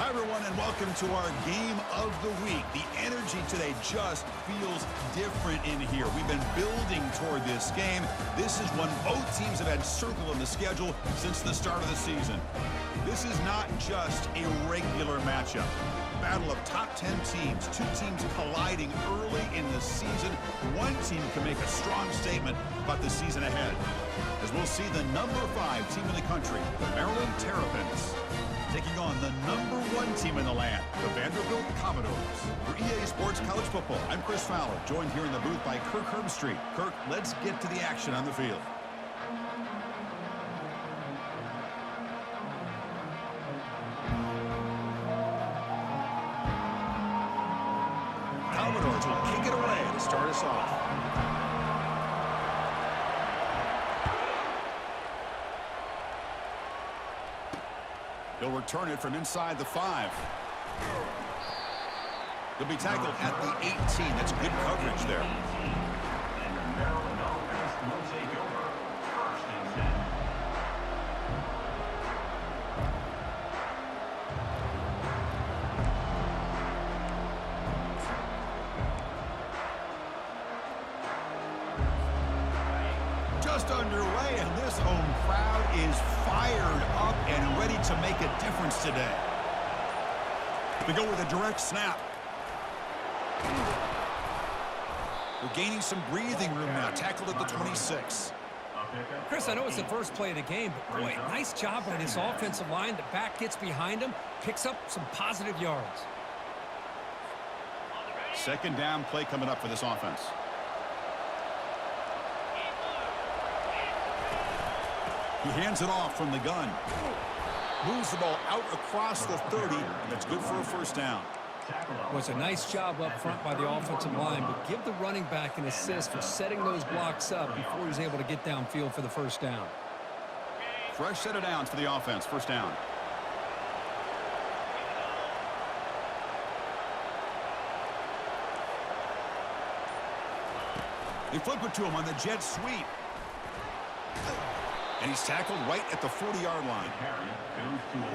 Hi, everyone, and welcome to our game of the week. The energy today just feels different in here. We've been building toward this game. This is one both teams have had circled on the schedule since the start of the season. This is not just a regular matchup. Battle of top 10 teams, two teams colliding early in the season. One team can make a strong statement about the season ahead, as we'll see the number 5 team in the country, the Maryland Terrapins, taking on the number 1 team in the land, the Vanderbilt Commodores. For EA Sports College Football, I'm Chris Fowler, joined here in the booth by Kirk Herbstreit. Kirk, let's get to the action on the field. Commodores will kick it away to start us off. He'll return it from inside the 5. He'll be tackled at the 18. That's good coverage there. And the Maryland offense will take over. 1st and 10. Just underway, and this home crowd is fired up and ready to make a difference today. They go with a direct snap. We're gaining some breathing room now. Tackled at the 26. Chris, I know it's the first play of the game, but boy, nice job by this offensive line. The back gets behind him, picks up some positive yards. 2nd down play coming up for this offense. He hands it off from the gun. Moves the ball out across the 30, and that's good for a 1st down. Well, it's a nice job up front by the offensive line, but give the running back an assist for setting those blocks up before he's able to get downfield for the 1st down. Fresh set of downs for the offense. 1st down. They flip it to him on the jet sweep. And he's tackled right at the 40-yard line.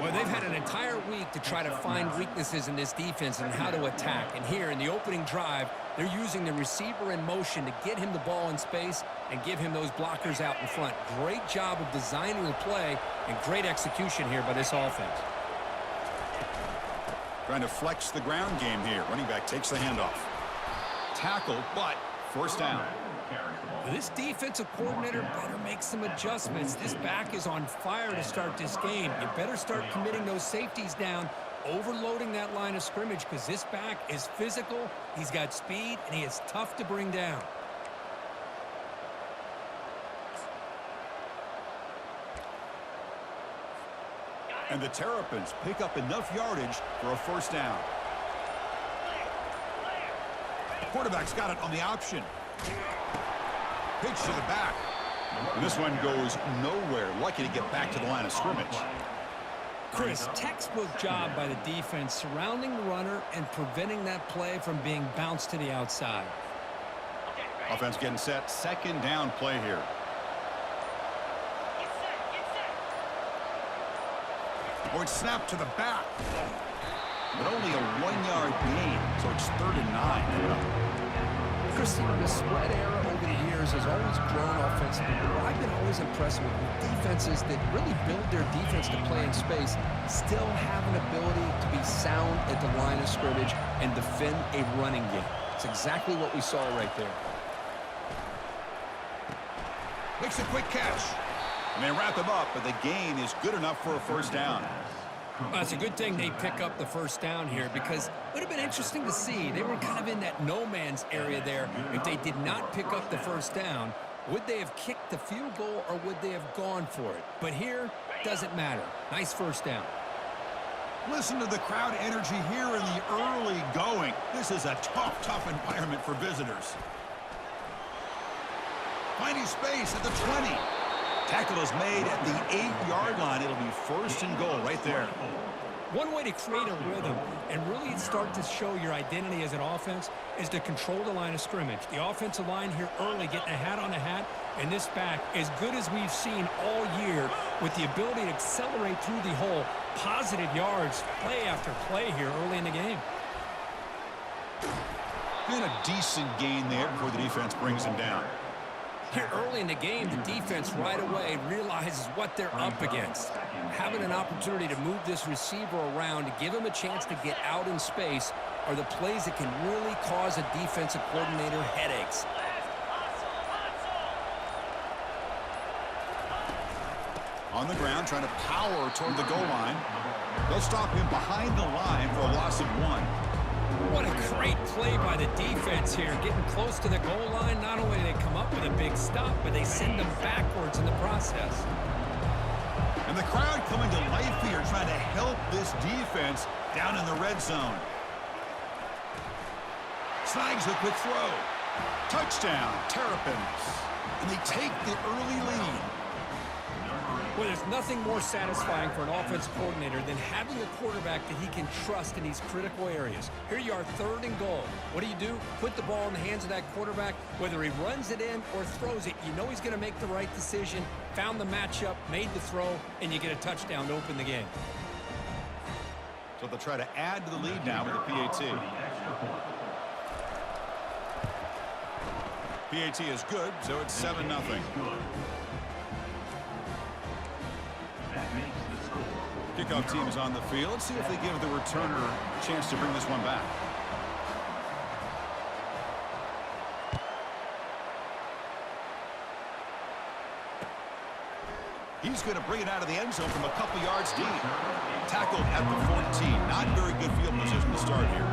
Well, they've had an entire week to try to find weaknesses in this defense and how to attack. And here in the opening drive, they're using the receiver in motion to get him the ball in space and give him those blockers out in front. Great job of designing the play and great execution here by this offense. Trying to flex the ground game here. Running back takes the handoff. Tackle, but 1st down. This defensive coordinator better make some adjustments. This back is on fire to start this game. You better start committing those safeties down, overloading that line of scrimmage, because this back is physical, he's got speed, and he is tough to bring down. And the Terrapins pick up enough yardage for a 1st down. Quarterback's got it on the option. Pitch to the back. And this one goes nowhere. Lucky to get back to the line of scrimmage. Chris, textbook job by the defense surrounding the runner and preventing that play from being bounced to the outside. Offense getting set. 2nd down play here. Oh, it's snapped to the back. But only a 1-yard gain, so it's 3rd and 9. Chris, the spread era over the years has always grown offensively. But I've been always impressed with defenses that really build their defense to play in space, still have an ability to be sound at the line of scrimmage and defend a running game. It's exactly what we saw right there. Makes a quick catch. And they wrap him up, but the gain is good enough for a 1st down. Well, it's a good thing they pick up the 1st down here, because it would have been interesting to see. They were kind of in that no-man's area there. If they did not pick up the 1st down, would they have kicked the field goal or would they have gone for it? But here, doesn't matter. Nice 1st down. Listen to the crowd energy here in the early going. This is a tough environment for visitors. Finding space at the 20. Tackle is made at the 8-yard line. It'll be 1st and goal right there. One way to create a rhythm and really start to show your identity as an offense is to control the line of scrimmage. The offensive line here early getting a hat on a hat, and this back as good as we've seen all year with the ability to accelerate through the hole. Positive yards, play after play here early in the game. Been a decent gain there before the defense brings him down. Here early in the game, the defense right away realizes what they're up against. Having an opportunity to move this receiver around to give him a chance to get out in space are the plays that can really cause a defensive coordinator headaches. On the ground, trying to power toward the goal line. They'll stop him behind the line for a loss of 1. What a great play by the defense here. Getting close to the goal line, not only do they come up with a big stop, but they send them backwards in the process. And the crowd coming to life here, trying to help this defense down in the red zone. Snags a quick throw. Touchdown, Terrapins. And they take the early lead. Well, there's nothing more satisfying for an offensive coordinator than having a quarterback that he can trust in these critical areas. Here you are, 3rd and goal. What do? Put the ball in the hands of that quarterback. Whether he runs it in or throws it, you know he's going to make the right decision. Found the matchup, made the throw, and you get a touchdown to open the game. So they'll try to add to the lead now with the PAT. PAT is good, so it's 7-0. Kickoff team is on the field. Let's see if they give the returner a chance to bring this one back. He's going to bring it out of the end zone from a couple yards deep. Tackled at the 14. Not very good field position to start here.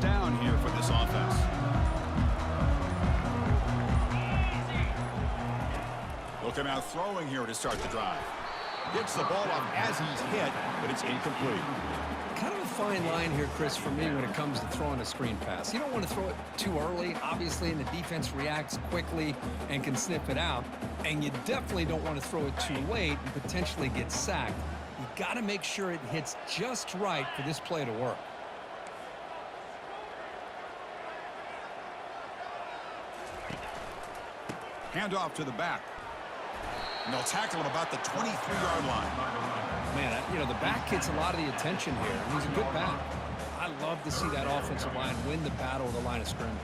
Down here for this offense. Looking out throwing here to start the drive. Gets the ball off as he's hit, but it's incomplete. Kind of a fine line here, Chris, for me when it comes to throwing a screen pass. You don't want to throw it too early, obviously, and the defense reacts quickly and can sniff it out. And you definitely don't want to throw it too late and potentially get sacked. You got to make sure it hits just right for this play to work. Handoff to the back. And they'll tackle him about the 23-yard line. Man, you know, the back gets a lot of the attention here, and he's a good back. I love to see that offensive line win the battle of the line of scrimmage.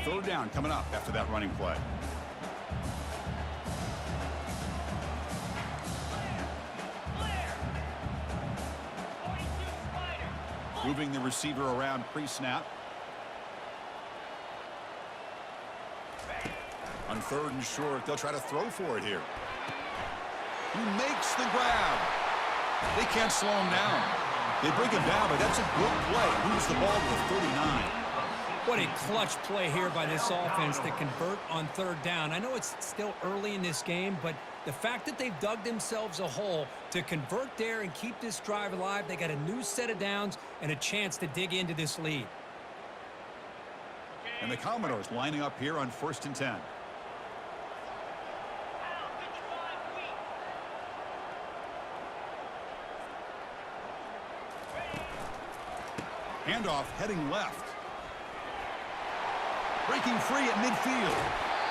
Third down coming up after that running play. Moving the receiver around pre-snap. On 3rd and short, they'll try to throw for it here. He makes the grab. They can't slow him down. They bring him down, but that's a good play. Moves the ball to the 39. What a clutch play here by this offense to convert on 3rd down. I know it's still early in this game, but the fact that they've dug themselves a hole to convert there and keep this drive alive, they got a new set of downs and a chance to dig into this lead. And the Commodores lining up here on 1st and 10. Handoff heading left. Breaking free at midfield.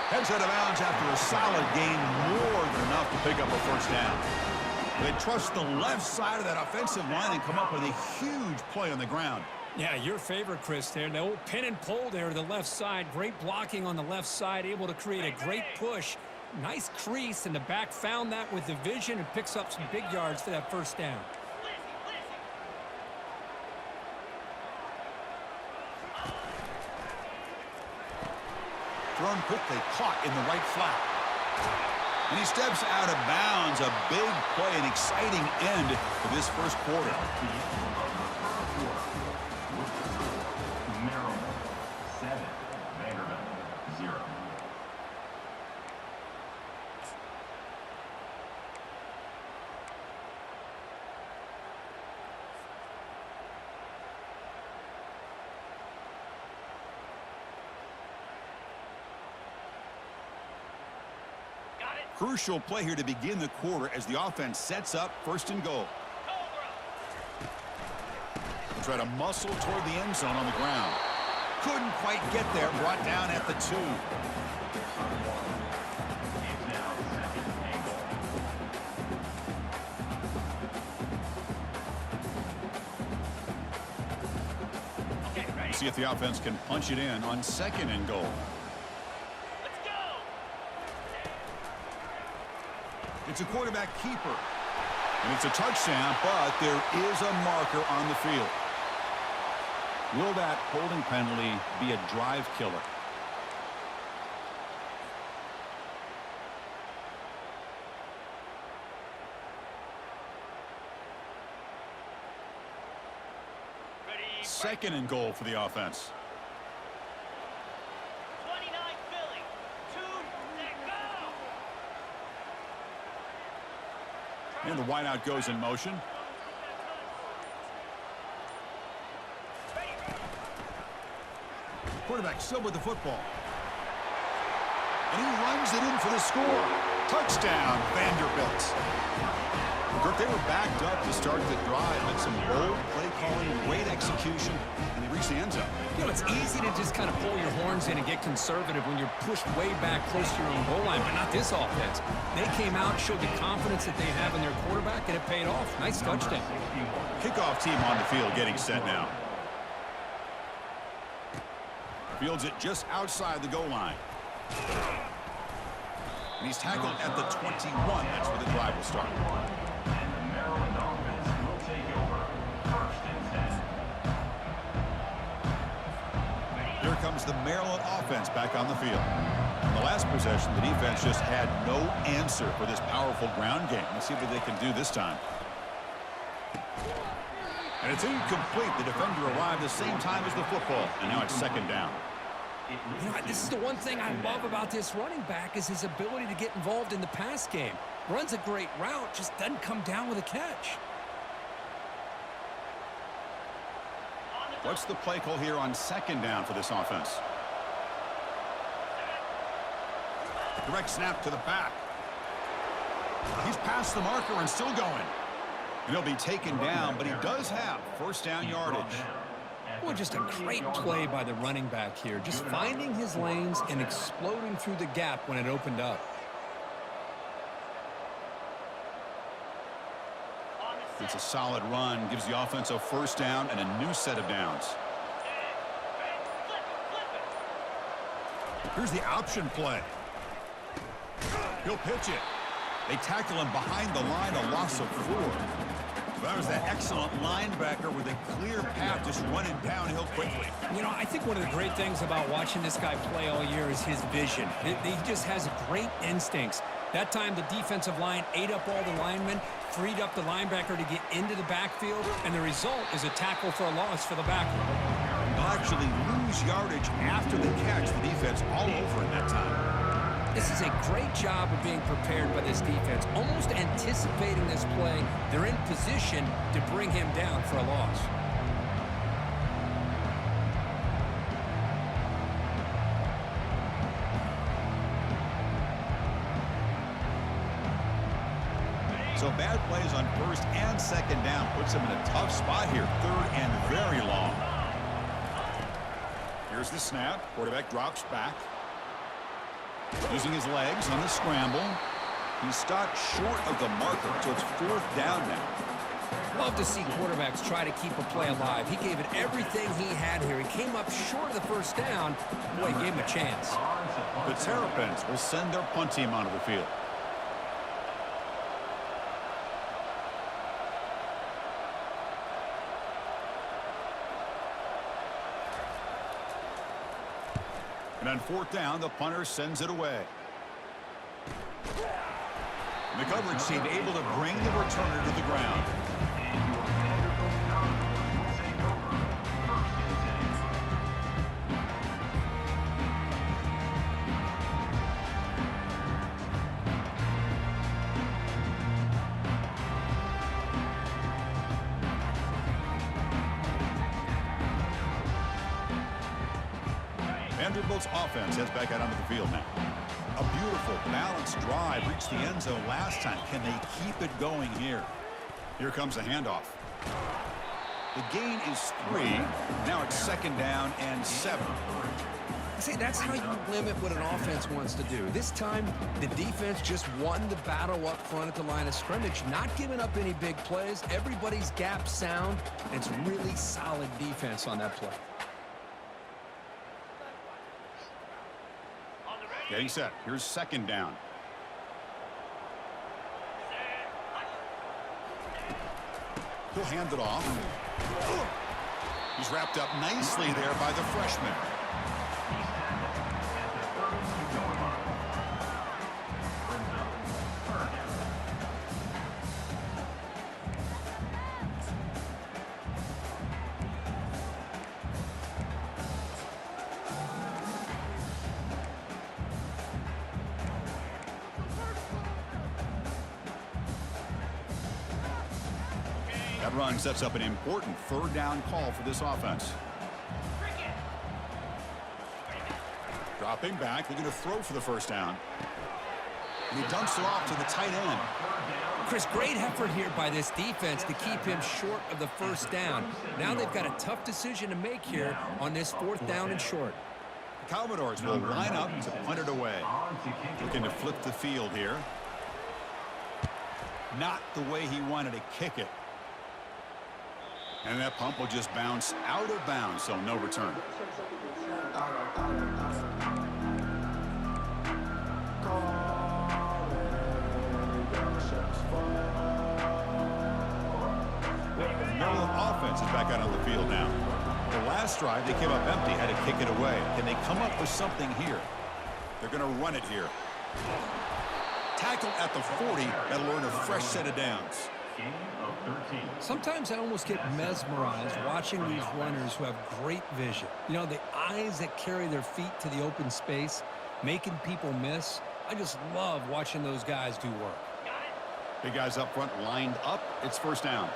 Heads out of bounds after a solid gain, more than enough to pick up a 1st down. They trust the left side of that offensive line and come up with a huge play on the ground. Yeah, your favorite, Chris, there. The old pin and pull there to the left side. Great blocking on the left side, able to create a great push. Nice crease, and the back found that with the vision and picks up some big yards for that 1st down. thrown quickly, caught in the right flat. And he steps out of bounds. A big play, an exciting end to this first quarter. Maryland 7, Vanderbilt 0. Crucial play here to begin the quarter as the offense sets up 1st and goal. We'll try to muscle toward the end zone on the ground. Couldn't quite get there, brought down at the 2. See if the offense can punch it in on 2nd and goal. It's a quarterback keeper. And it's a touchdown, but there is a marker on the field. Will that holding penalty be a drive killer? Ready, 2nd and goal for the offense. 29 Philly. 2, let go. And the wideout goes in motion. Quarterback still with the football. And he runs it in for the score. Touchdown, Vanderbilt. They were backed up to start the drive, but some bold play calling, great execution, and they reached the end zone. You know, it's easy to just kind of pull your horns in and get conservative when you're pushed way back close to your own goal line, but not this offense. They came out, showed the confidence that they have in their quarterback, and it paid off. Nice touchdown. Kickoff team on the field getting set now. Fields it just outside the goal line. And he's tackled at the 21. That's where the drive will start. And the Maryland offense will take over 1st and 10. Here comes the Maryland offense back on the field. In the last possession, the defense just had no answer for this powerful ground game. Let's see what they can do this time. And it's incomplete. The defender arrived the same time as the football, and now it's 2nd down. You know, this is the one thing I love about this running back is his ability to get involved in the pass game. Runs a great route, just doesn't come down with a catch. What's the play call here on 2nd down for this offense? Direct snap to the back. He's past the marker and still going. And he'll be taken down, but he does have 1st down yardage. Well, just a great play by the running back here. Just finding his lanes and exploding through the gap when it opened up. It's a solid run, gives the offense a 1st down and a new set of downs. Here's the option play. He'll pitch it. They tackle him behind the line, a loss of 4. That was that excellent linebacker with a clear path just running downhill quickly. You know, I think one of the great things about watching this guy play all year is his vision. He just has great instincts. That time, the defensive line ate up all the linemen, freed up the linebacker to get into the backfield, and the result is a tackle for a loss for the backer. They'll actually lose yardage after the catch. The defense all over in that time. This is a great job of being prepared by this defense, almost anticipating this play. They're in position to bring him down for a loss. So bad plays on 1st and 2nd down puts him in a tough spot here. 3rd and very long. Here's the snap. Quarterback drops back. Using his legs on the scramble. He stopped short of the marker, so it's 4th down now. Love to see quarterbacks try to keep a play alive. He gave it everything he had here. He came up short of the 1st down. Boy, gave him a chance. The Terrapins will send their punt team onto the field. And on fourth down, the punter sends it away. The coverage team able to bring the returner to the ground. Vanderbilt's offense heads back out onto the field now. A beautiful, balanced drive reached the end zone last time. Can they keep it going here? Here comes a handoff. The gain is 3. Now it's second down and 7. See, that's how you limit what an offense wants to do. This time, the defense just won the battle up front at the line of scrimmage, not giving up any big plays. Everybody's gap sound. It's really solid defense on that play. Getting set. Here's second down. He'll hand it off. He's wrapped up nicely there by the freshman. That run sets up an important third down call for this offense. Dropping back, they're going to throw for the first down. And he dumps it off to the tight end. Chris, great effort here by this defense to keep him short of the first down. Now they've got a tough decision to make here on this fourth down and short. The Commodores will line up to punt it away. Looking to flip the field here. Not the way he wanted to kick it. And that pump will just bounce out of bounds, so no return. Maryland offense is back out on the field now. The last drive, they came up empty, had to kick it away. Can they come up with something here? They're going to run it here. Tackle at the 40. That'll earn a fresh set of downs. Sometimes I almost get mesmerized watching these runners who have great vision. You know, the eyes that carry their feet to the open space, making people miss. I just love watching those guys do work. Big guys up front lined up. It's first down.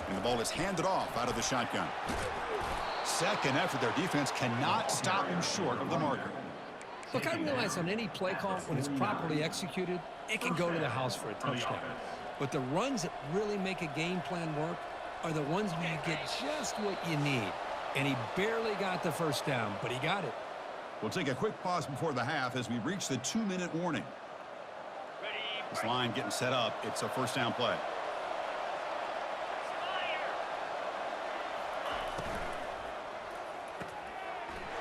And the ball is handed off out of the shotgun. Second effort, their defense cannot stop him short of the marker. Look, I realize on any play call, when it's properly executed, it can go to the house for a touchdown. But the runs that really make a game plan work are the ones where you get just what you need. And he barely got the first down, but he got it. We'll take a quick pause before the half as we reach the 2-minute warning. This line getting set up. It's a first down play.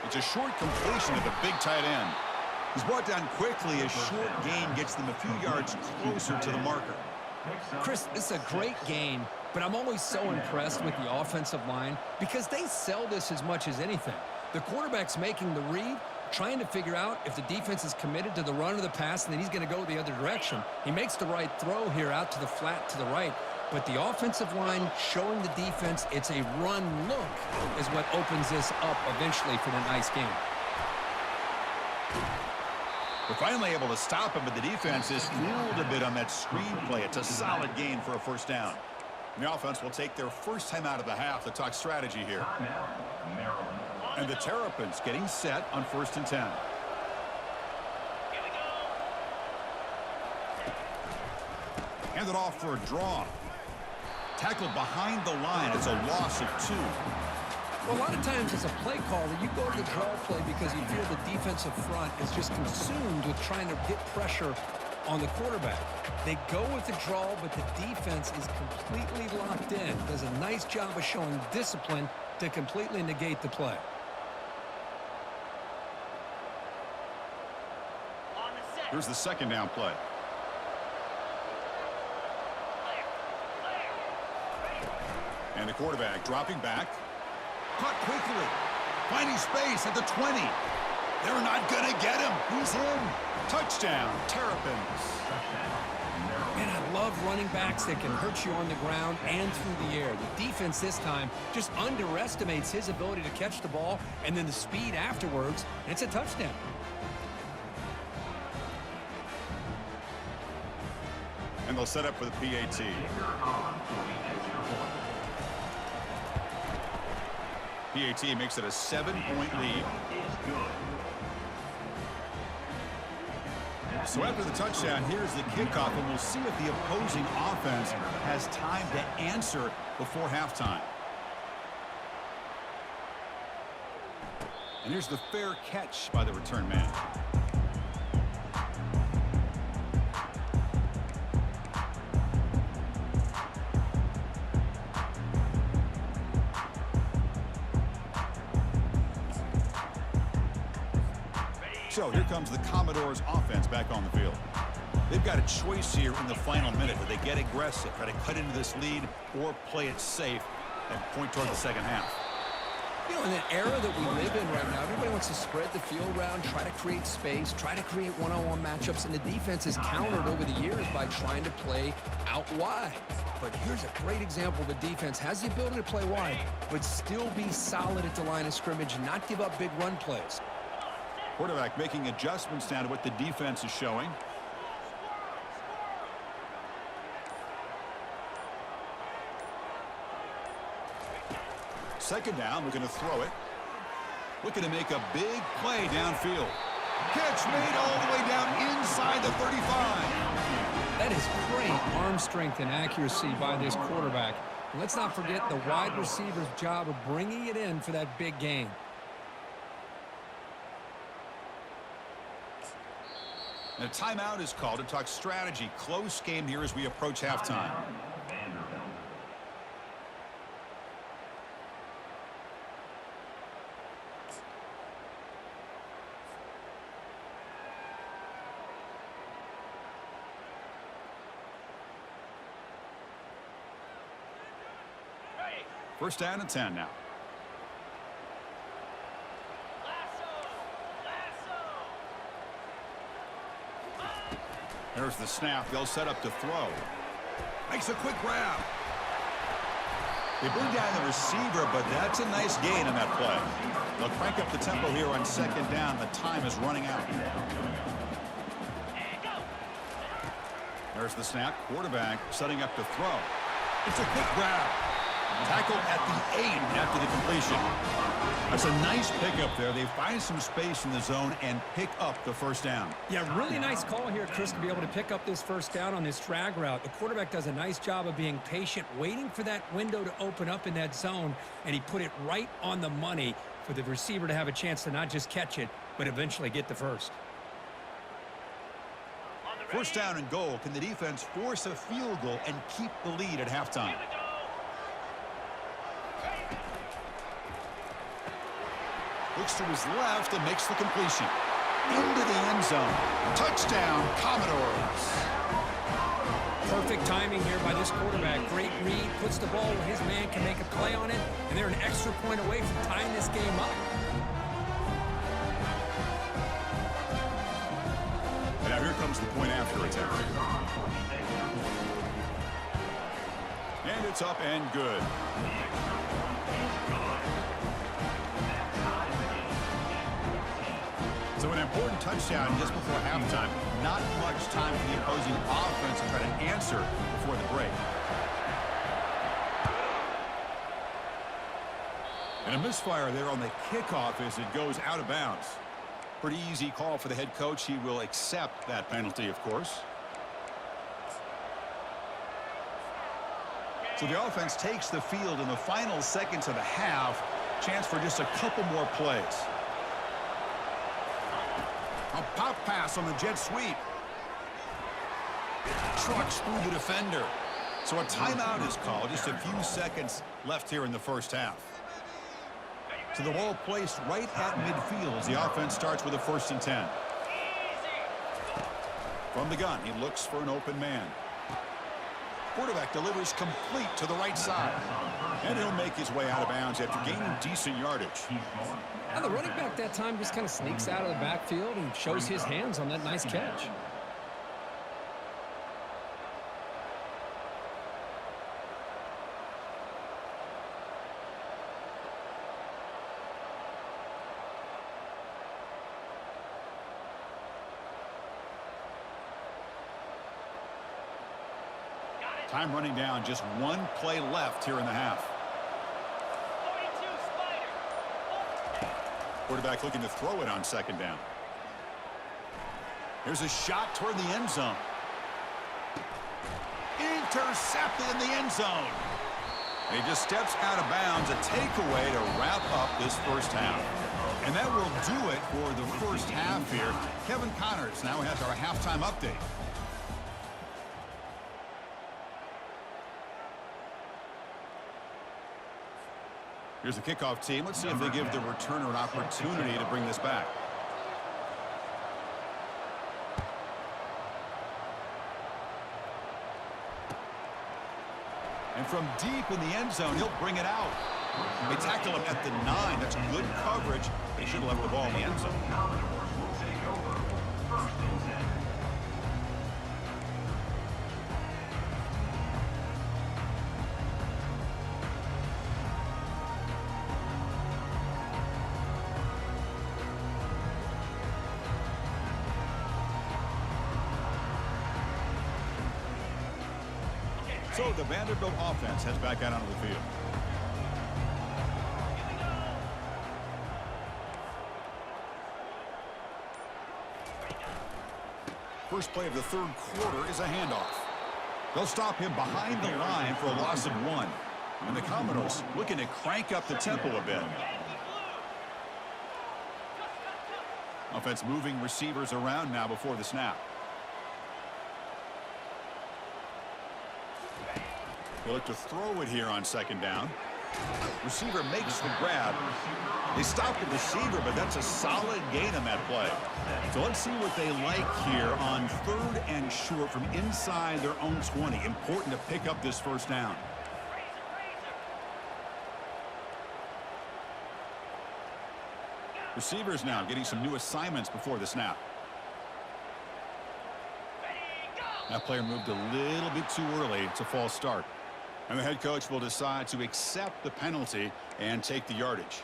It's a short completion of the big tight end. He's brought down quickly. A short gain gets them a few yards closer to the marker. Chris, this is a great gain, but I'm always so impressed with the offensive line because they sell this as much as anything. The quarterback's making the read, trying to figure out if the defense is committed to the run or the pass, and then he's going to go the other direction. He makes the right throw here out to the flat to the right, but the offensive line showing the defense it's a run look is what opens this up eventually for the nice game. We're finally able to stop him, but the defense is fooled a bit on that screen play. It's a solid gain for a first down. And the offense will take their first time out of the half to talk strategy here. And the Terrapins getting set on 1st and 10. Here we go. Hand it off for a draw. Tackled behind the line. It's a loss of 2. Well, a lot of times as a play caller, you go to the draw play because you feel the defensive front is just consumed with trying to get pressure on the quarterback. They go with the draw, but the defense is completely locked in. Does a nice job of showing discipline to completely negate the play. On the set. Here's the second down play. Clear. Ready. And the quarterback dropping back. Caught quickly. Finding space at the 20. They're not going to get him. He's in. Touchdown, Terrapins. And I love running backs that can hurt you on the ground and through the air. The defense this time just underestimates his ability to catch the ball and then the speed afterwards, and it's a touchdown. And they'll set up for the PAT. PAT makes it a 7-point lead. So after the touchdown, here's the kickoff, and we'll see if the opposing offense has time to answer before halftime. And here's the fair catch by the return man. So here comes the Commodores offense back on the field. They've got a choice here in the final minute. Do they get aggressive, try to cut into this lead, or play it safe and point toward the second half? You know, in the era that we live in right now, everybody wants to spread the field around, try to create space, try to create one-on-one matchups, and the defense has countered over the years by trying to play out wide. But here's a great example. The defense has the ability to play wide, but still be solid at the line of scrimmage and not give up big run plays. Quarterback making adjustments down to what the defense is showing. Second down, looking to throw it. Looking to make a big play downfield. Catch made all the way down inside the 35. That is great arm strength and accuracy by this quarterback. And let's not forget the wide receiver's job of bringing it in for that big gain. And a timeout is called to talk strategy. Close game here as we approach halftime. First down and 10 now. There's the snap. They'll set up to throw. Makes a quick grab. They bring down the receiver, but that's a nice gain on that play. They'll crank up the tempo here on second down. The time is running out. There's the snap. Quarterback setting up to throw. It's a quick grab. Tackled at the 8 after the completion. That's a nice pickup there. They find some space in the zone and pick up the first down. Yeah, really nice call here, Chris, to be able to pick up this first down on this drag route. The quarterback does a nice job of being patient, waiting for that window to open up in that zone, and he put it right on the money for the receiver to have a chance to not just catch it, but eventually get the first. First down and goal. Can the defense force a field goal and keep the lead at halftime? Looks to his left and makes the completion. Into the end zone. Touchdown, Commodores. Perfect timing here by this quarterback. Great read, puts the ball where his man can make a play on it, and they're an extra point away from tying this game up. And now here comes the point after attempt. And it's up and good. So an important touchdown just before halftime. Not much time for the opposing offense to try to answer before the break. And a misfire there on the kickoff as it goes out of bounds. Pretty easy call for the head coach. He will accept that penalty, of course. So the offense takes the field in the final seconds of the half. Chance for just a couple more plays. A pop pass on the jet sweep. Trucks through the defender. So a timeout is called. Just a few seconds left here in the first half. So the ball placed right at midfield as the offense starts with a 1st and 10. From the gun, he looks for an open man. Quarterback delivers complete to the right side. And he'll make his way out of bounds after gaining decent yardage. Now the running back that time just kind of sneaks out of the backfield and shows his hands on that nice catch. Time running down, just one play left here in the half. 42 Spider. Quarterback looking to throw it on second down. Here's a shot toward the end zone. Intercepted in the end zone. And he just steps out of bounds, a takeaway to wrap up this first half. And that will do it for the first half here. Kevin Connors now has our halftime update. Here's the kickoff team. Let's see if they give the returner an opportunity to bring this back. And from deep in the end zone, he'll bring it out. They tackle him at the 9. That's good coverage. They should have left the ball in the end zone. So the Vanderbilt offense heads back out onto the field. First play of the third quarter is a handoff. They'll stop him behind the line for a loss of 1. And the Commodores looking to crank up the tempo a bit. Offense moving receivers around now before the snap. They look to throw it here on second down. Receiver makes the grab. They stop the receiver, but that's a solid gain on that play. So let's see what they like here on 3rd and short from inside their own 20. Important to pick up this first down. Receivers now getting some new assignments before the snap. That player moved a little bit too early. It's a false start. And the head coach will decide to accept the penalty and take the yardage.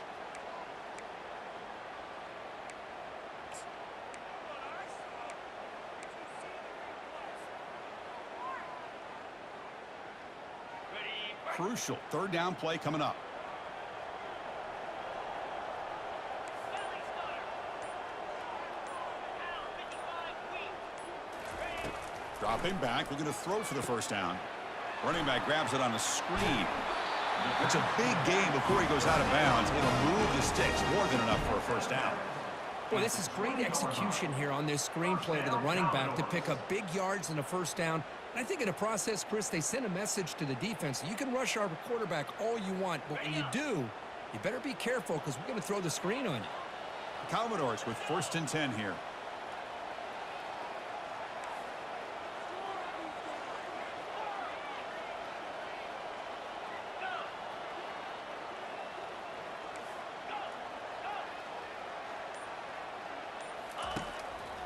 Crucial 3rd down play coming up. Dropping back, looking to throw for the first down. Running back grabs it on a screen. It's a big gain before he goes out of bounds. It'll move the sticks more than enough for a first down. Boy, this is great execution here on this screen play to the running back to pick up big yards and a first down. And I think in the process, Chris, they send a message to the defense. You can rush our quarterback all you want, but when you do, you better be careful because we're going to throw the screen on you. The Commodores with 1st and 10 here.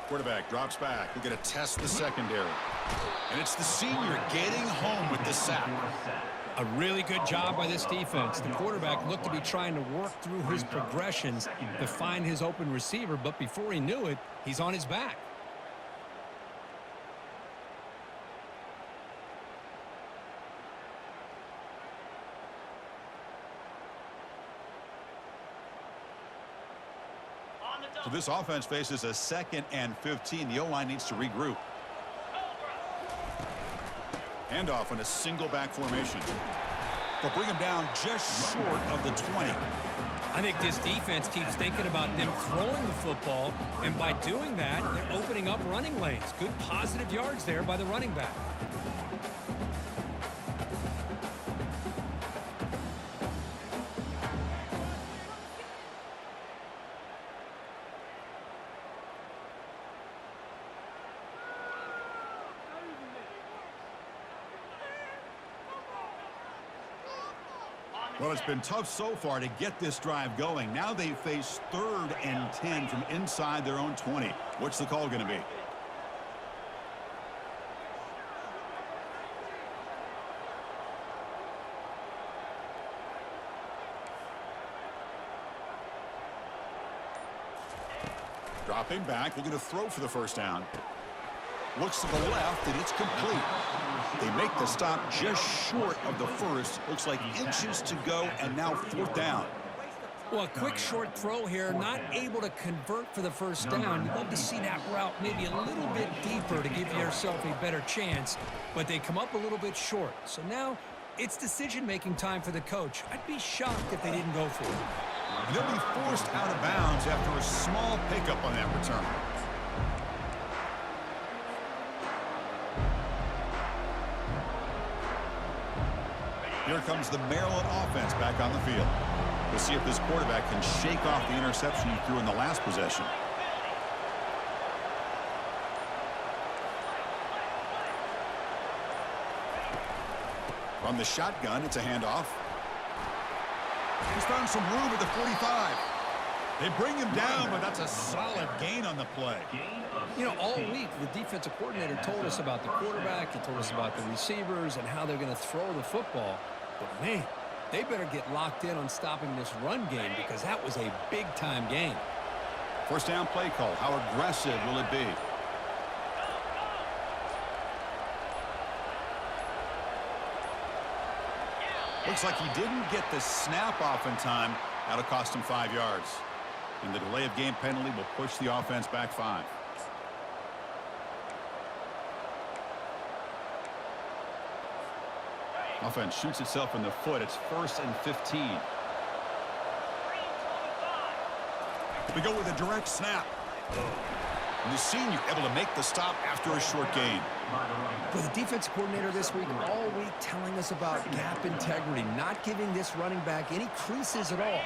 Quarterback drops back. We're going to test the secondary. And it's the senior getting home with the sack. A really good job by this defense. The quarterback looked to be trying to work through his progressions to find his open receiver, but before he knew it, he's on his back. So this offense faces a 2nd and 15. The O-line needs to regroup. Handoff in a single back formation. They'll bring him down just short of the 20. I think this defense keeps thinking about them throwing the football, and by doing that, they're opening up running lanes. Good positive yards there by the running back. Well, it's been tough so far to get this drive going. Now they face 3rd and 10 from inside their own 20. What's the call going to be? Dropping back, looking to throw for the first down. Looks to the left, and it's complete. They make the stop just short of the first. Looks like inches to go, and now 4th down. Well, a quick short throw here, not able to convert for the first down. You'd love to see that route maybe a little bit deeper to give yourself a better chance, but they come up a little bit short. So now it's decision-making time for the coach. I'd be shocked if they didn't go for it. They'll be forced out of bounds after a small pickup on that return. Here comes the Maryland offense back on the field. We'll see if this quarterback can shake off the interception he threw in the last possession. From the shotgun, it's a handoff. He's found some room at the 45. They bring him down, but that's a solid gain on the play. You know, all week, the defensive coordinator told us about the quarterback. He told us about the receivers and how they're going to throw the football. But, man, they better get locked in on stopping this run game because that was a big-time game. First down play call. How aggressive will it be? Looks like he didn't get the snap off in time. That'll cost him 5 yards. And the delay of game penalty will push the offense back 5. Offense shoots itself in the foot. It's 1st and 15. We go with a direct snap. And the senior able to make the stop after a short gain. For the defense coordinator this week, all week telling us about gap integrity, not giving this running back any creases at all.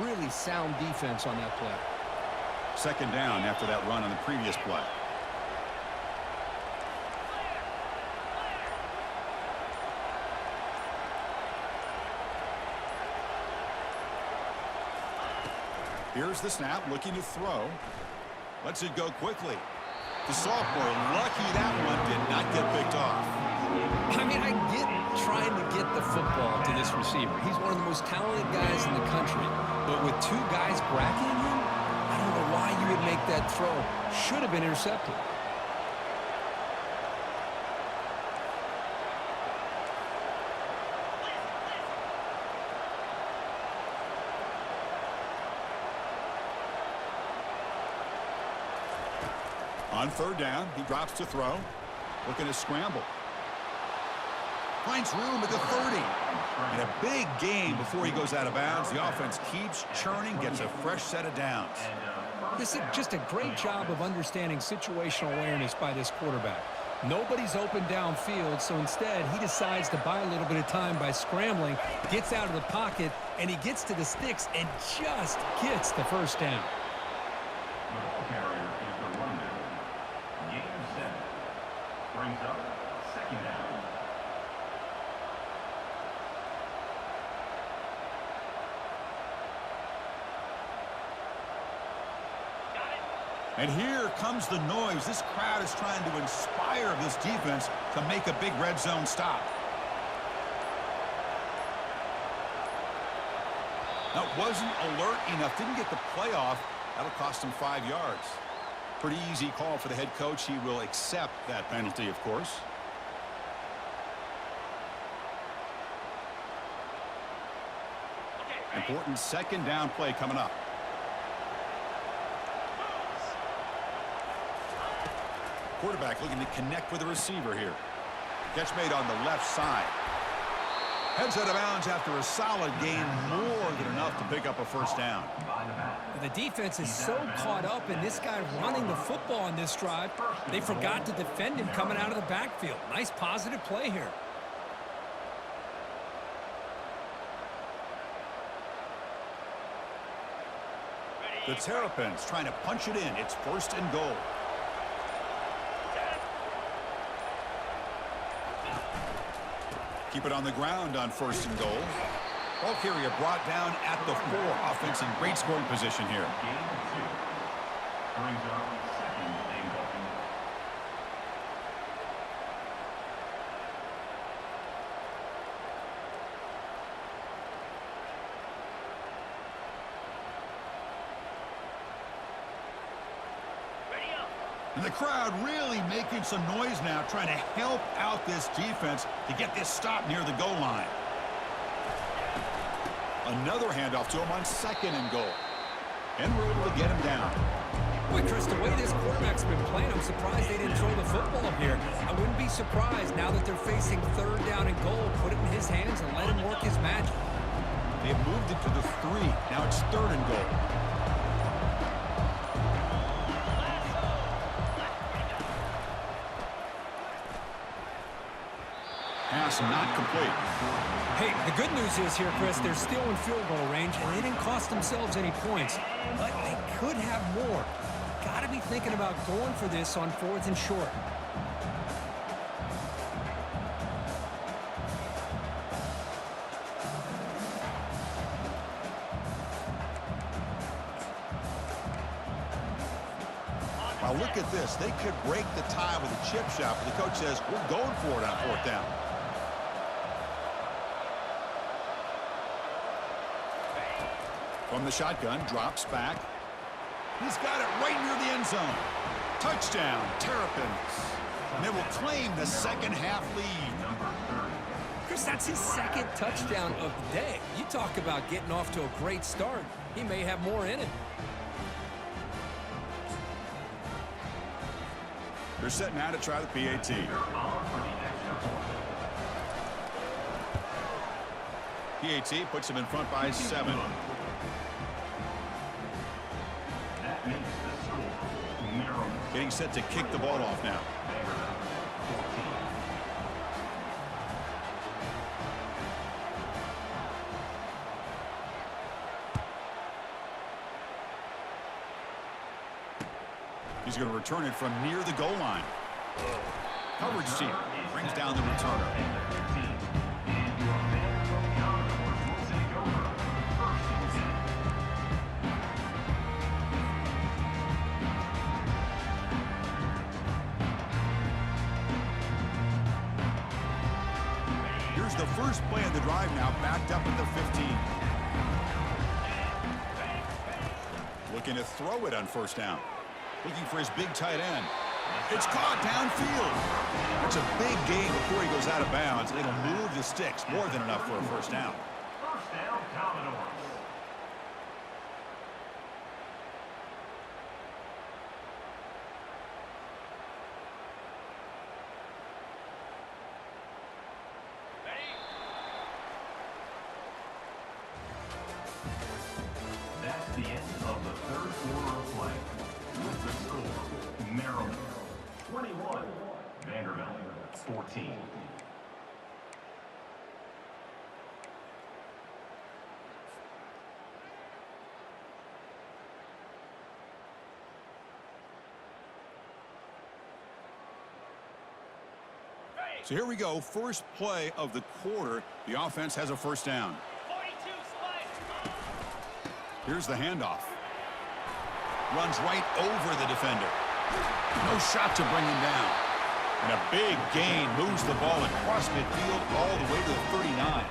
Really sound defense on that play. 2nd down after that run on the previous play. Here's the snap, looking to throw. Lets it go quickly. The sophomore, lucky that one did not get picked off. I mean, I get trying to get the football to this receiver. He's one of the most talented guys in the country. But with 2 guys bracketing him, I don't know why you would make that throw. Should have been intercepted. On 3rd down, he drops to throw. Looking to scramble. Finds room at the 30. And a big gain before he goes out of bounds. The offense keeps churning, gets a fresh set of downs. This is just a great job of understanding situational awareness by this quarterback. Nobody's open downfield, so instead he decides to buy a little bit of time by scrambling, gets out of the pocket, and he gets to the sticks and just gets the first down. The ball carrier is the runner. Game 7 brings up 2nd down. And here comes the noise. This crowd is trying to inspire this defense to make a big red zone stop. That wasn't alert enough. Didn't get the play off. That'll cost him 5 yards. Pretty easy call for the head coach. He will accept that penalty, of course. Important 2nd down play coming up. Quarterback looking to connect with the receiver here. Catch made on the left side. Heads out of bounds after a solid gain, more than enough to pick up a first down. The defense is so caught up in this guy running the football on this drive, they forgot to defend him coming out of the backfield. Nice positive play here. The Terrapins trying to punch it in. It's 1st and goal. Keep it on the ground on 1st and goal. Ball carrier brought down at the 4. Offense in great scoring position here. Game 2 brings up second and goal. Ready up. And the crowd really making some noise now, trying to help out this defense to get this stop near the goal line. Another handoff to him on second and goal. And we're able to get him down. Boy, Chris, the way this quarterback's been playing, I'm surprised they didn't throw the football here. I wouldn't be surprised now that they're facing third down and goal. Put it in his hands and let him work his magic. They have moved it to the 3. Now it's third and goal. Pass not complete. Hey, the good news is here, Chris, they're still in field goal range, and they didn't cost themselves any points. But they could have more. Got to be thinking about going for this on 4th and short. Now look at this. They could break the tie with a chip shot, but the coach says, we're going for it on 4th down. From the shotgun, drops back. He's got it right near the end zone. Touchdown, Terrapins. And they will claim the second half lead. Chris, that's his second touchdown of the day. You talk about getting off to a great start. He may have more in it. They're set now to try the PAT. PAT puts him in front by 7. That makes the score Maryland. Getting set to kick the ball off now. Vanderbilt 14. He's going to return it from near the goal line. Coverage team brings down the returner. Here's the first play of the drive now, backed up at the 15. Looking to throw it on 1st down. Looking for his big tight end. It's caught downfield. It's a big gain before he goes out of bounds, and it'll move the sticks more than enough for a 1st down. First down, Commodores. That's the end of the third quarter of play. With the score, Maryland 21, Vanderbilt 14. So here we go, first play of the quarter. The offense has a 1st down. 42 Spider. Here's the handoff. Runs right over the defender. No shot to bring him down. And a big gain moves the ball across midfield all the way to the 39.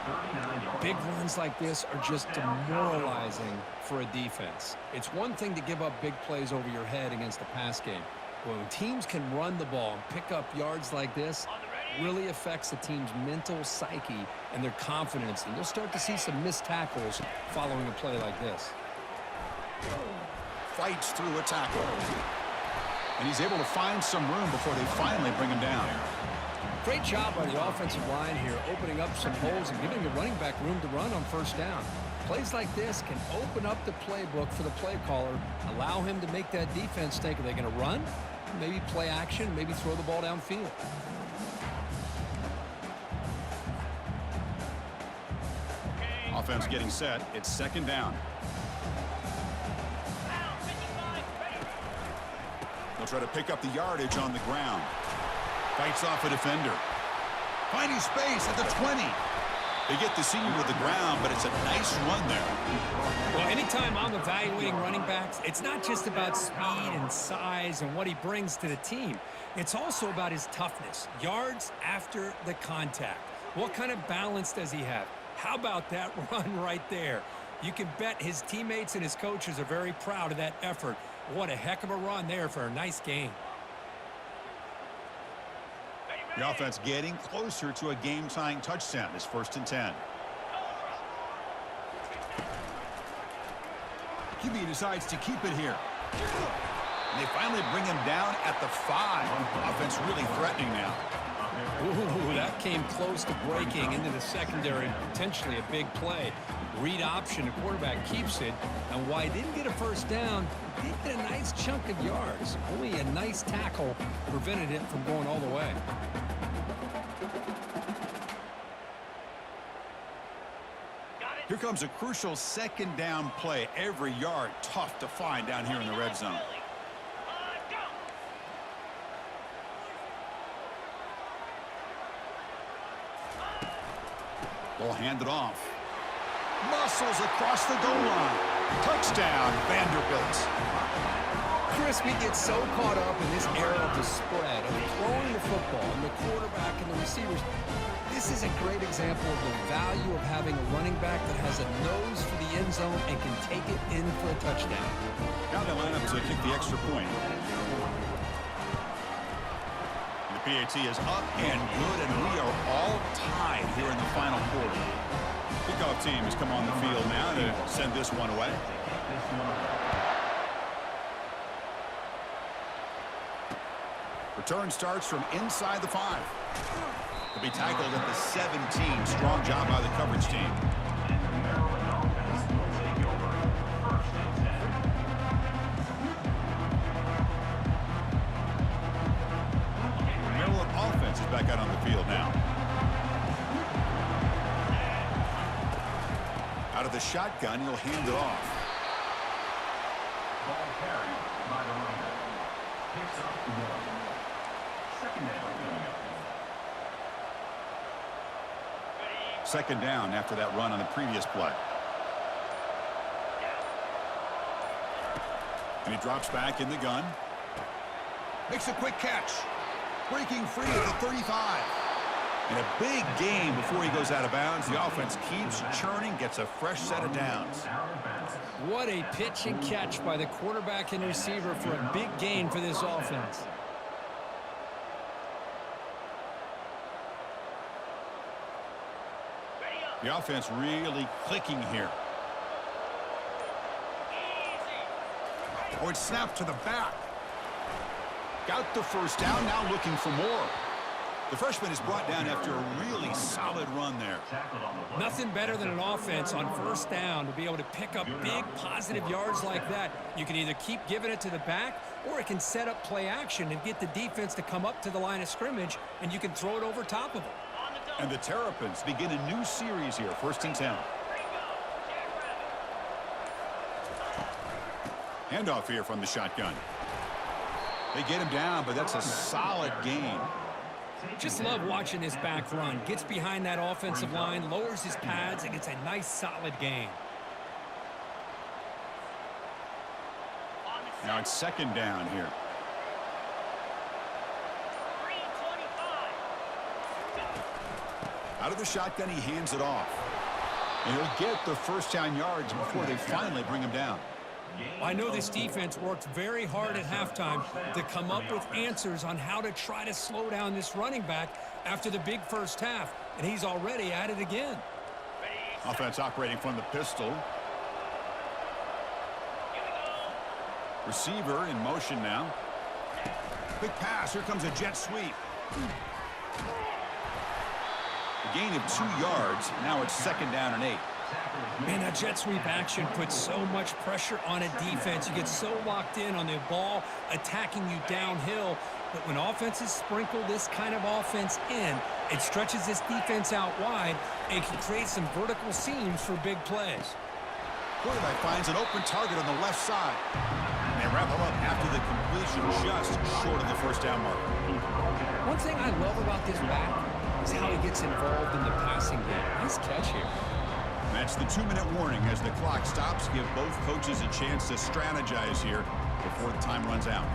Big runs like this are just demoralizing for a defense. It's one thing to give up big plays over your head against the pass game. But when teams can run the ball and pick up yards like this, really affects the team's mental psyche and their confidence. And you'll start to see some missed tackles following a play like this. Fights through a tackle. And he's able to find some room before they finally bring him down. Great job by the offensive line here, opening up some holes and giving the running back room to run on 1st down. Plays like this can open up the playbook for the play caller, allow him to make that defense think, are they going to run? Maybe play action, maybe throw the ball downfield. Offense getting set. It's 2nd down. They'll try to pick up the yardage on the ground. Fights off a defender. Finding space at the 20. They get the senior to the ground, but it's a nice run there. Well, anytime I'm evaluating running backs, it's not just about speed and size and what he brings to the team. It's also about his toughness, yards after the contact. What kind of balance does he have? How about that run right there? You can bet his teammates and his coaches are very proud of that effort. What a heck of a run there for a nice gain. The offense getting closer to a game-tying touchdown. It's 1st and 10. QB decides to keep it here. And they finally bring him down at the 5. Offense really threatening now. Ooh, that came close to breaking into the secondary, potentially a big play. Read option, the quarterback keeps it, and while he didn't get a first down, he did get a nice chunk of yards. Only a nice tackle prevented it from going all the way. Here comes a crucial 2nd down play. Every yard tough to find down here in the red zone. Ball handed off. Muscles across the goal line. Touchdown, Vanderbilt. Chris, we get so caught up in this era of the spread, of throwing the football, and the quarterback and the receivers. This is a great example of the value of having a running back that has a nose for the end zone and can take it in for a touchdown. Now they line up to kick the extra point. The PAT is up and good, and we are all tied here in the final quarter. Kickoff team has come on the field now to send this one away. Return starts from inside the 5. He'll be tackled at the 17. Strong job by the coverage team. Maryland offense is back out on the field now. Out of the shotgun, he'll hand it off. Ball carried by the running back. Picks up 1. 2nd down coming up. 2nd down after that run on the previous play. And he drops back in the gun. Makes a quick catch. Breaking free at the 35. And a big gain before he goes out of bounds. The offense keeps churning, gets a fresh set of downs. What a pitch and catch by the quarterback and receiver for a big gain for this offense. The offense really clicking here. Oh, it's snapped to the back. Got the first down, now looking for more. The freshman is brought down after a really solid run there. Nothing better than an offense on 1st down to be able to pick up big positive yards like that. You can either keep giving it to the back, or it can set up play action and get the defense to come up to the line of scrimmage, and you can throw it over top of them. And the Terrapins begin a new series here, 1st and 10. Handoff here from the shotgun. They get him down, but that's a solid gain. Just love watching this back run. Gets behind that offensive line, lowers his pads, and gets a nice solid gain. Now it's 2nd down here. Out of the shotgun, he hands it off. And he'll get the 1st down yards before they finally bring him down. I know this defense worked very hard at halftime to come up with answers on how to try to slow down this running back after the big first half, and he's already at it again. Offense operating from the pistol. Receiver in motion now. Quick pass. Here comes a jet sweep. A gain of 2 yards. Now it's 2nd down and 8. Man, that jet sweep action puts so much pressure on a defense. You get so locked in on the ball attacking you downhill. But when offenses sprinkle this kind of offense in, it stretches this defense out wide and can create some vertical seams for big plays. Quarterback finds an open target on the left side. And they wrap him up after the completion, just short of the 1st down mark. One thing I love about this back, is how he gets involved in the passing game. Nice catch here. That's the 2-minute warning as the clock stops. Give both coaches a chance to strategize here before the time runs out.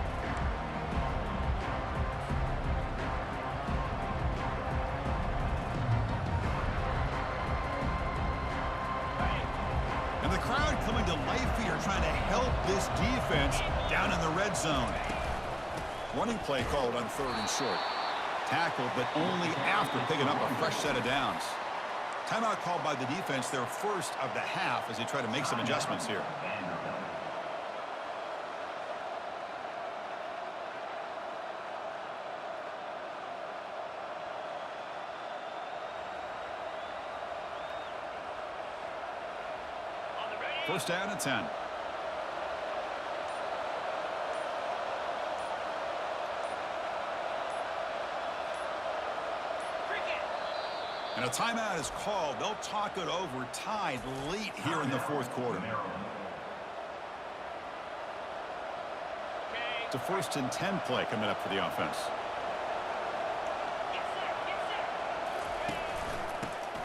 And the crowd coming to life here, trying to help this defense down in the red zone. Running play called on 3rd and short. Tackled, but only after picking up a fresh set of downs. Timeout called by the defense, their first of the half, as they try to make some adjustments here. First down and 10. And a timeout is called. They'll talk it over, tied late here in the 4th quarter. It's a 1st and 10 play coming up for the offense.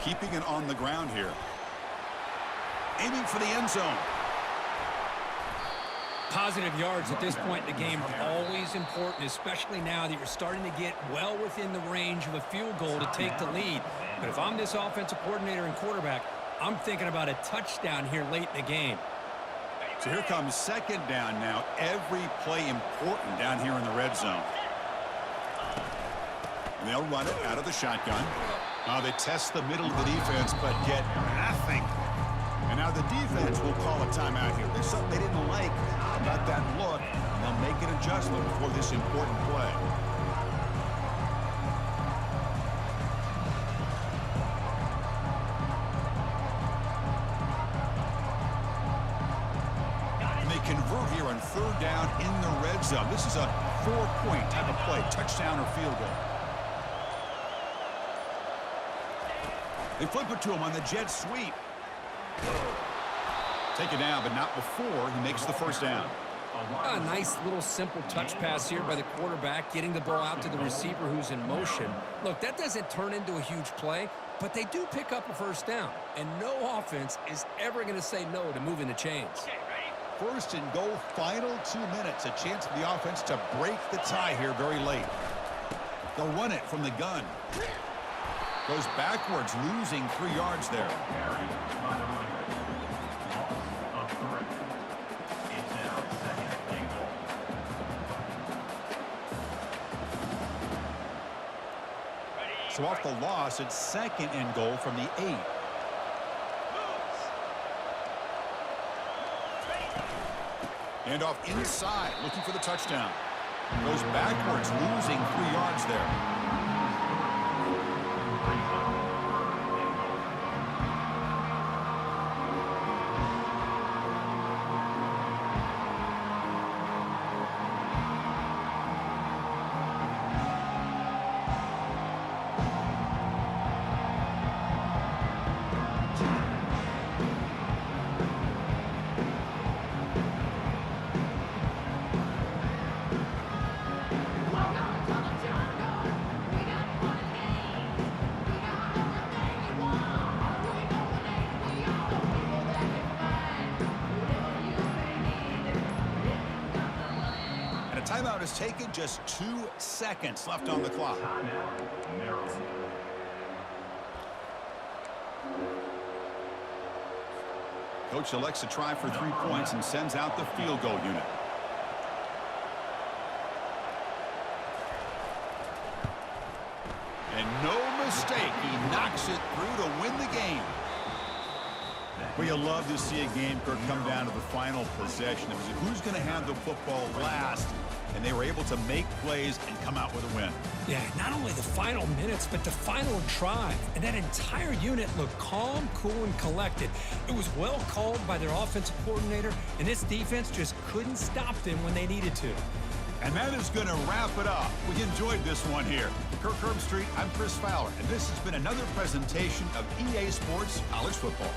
Keeping it on the ground here. Aiming for the end zone. Positive yards at this point in the game are always important, especially now that you're starting to get well within the range of a field goal to take the lead. But if I'm this offensive coordinator and quarterback, I'm thinking about a touchdown here late in the game. So here comes 2nd down now. Every play important down here in the red zone. And they'll run it out of the shotgun. They test the middle of the defense, but get nothing. And now the defense will call a timeout here. There's something they didn't like about that look, and they'll make an adjustment before this important play. And they convert here on 3rd down in the red zone. This is a 4-point type of play, touchdown or field goal. They flip it to him on the jet sweep. Take it down, but not before he makes the 1st down. A nice little simple touch pass here by the quarterback, getting the ball out to the receiver who's in motion. Look, that doesn't turn into a huge play, but they do pick up a 1st down. And no offense is ever going to say no to moving the chains. 1st and goal, final 2 minutes. A chance for the offense to break the tie here very late. They'll run it from the gun. Goes backwards, losing 3 yards there. So off the loss, it's 2nd and goal from the 8. And off inside, looking for the touchdown. Goes backwards, losing 3 yards there. Timeout is taken, just 2 seconds left on the clock. Coach elects to try for 3 points and sends out the field goal unit. And no mistake, he knocks it through to win the game. Well, you love to see a game come down to the final possession. It was who's going to have the football last, and they were able to make plays and come out with a win. Yeah, not only the final minutes, but the final drive. And that entire unit looked calm, cool, and collected. It was well called by their offensive coordinator, and this defense just couldn't stop them when they needed to. And that is going to wrap it up. We enjoyed this one here. Kirk Herbstreit, I'm Chris Fowler, and this has been another presentation of EA Sports College Football.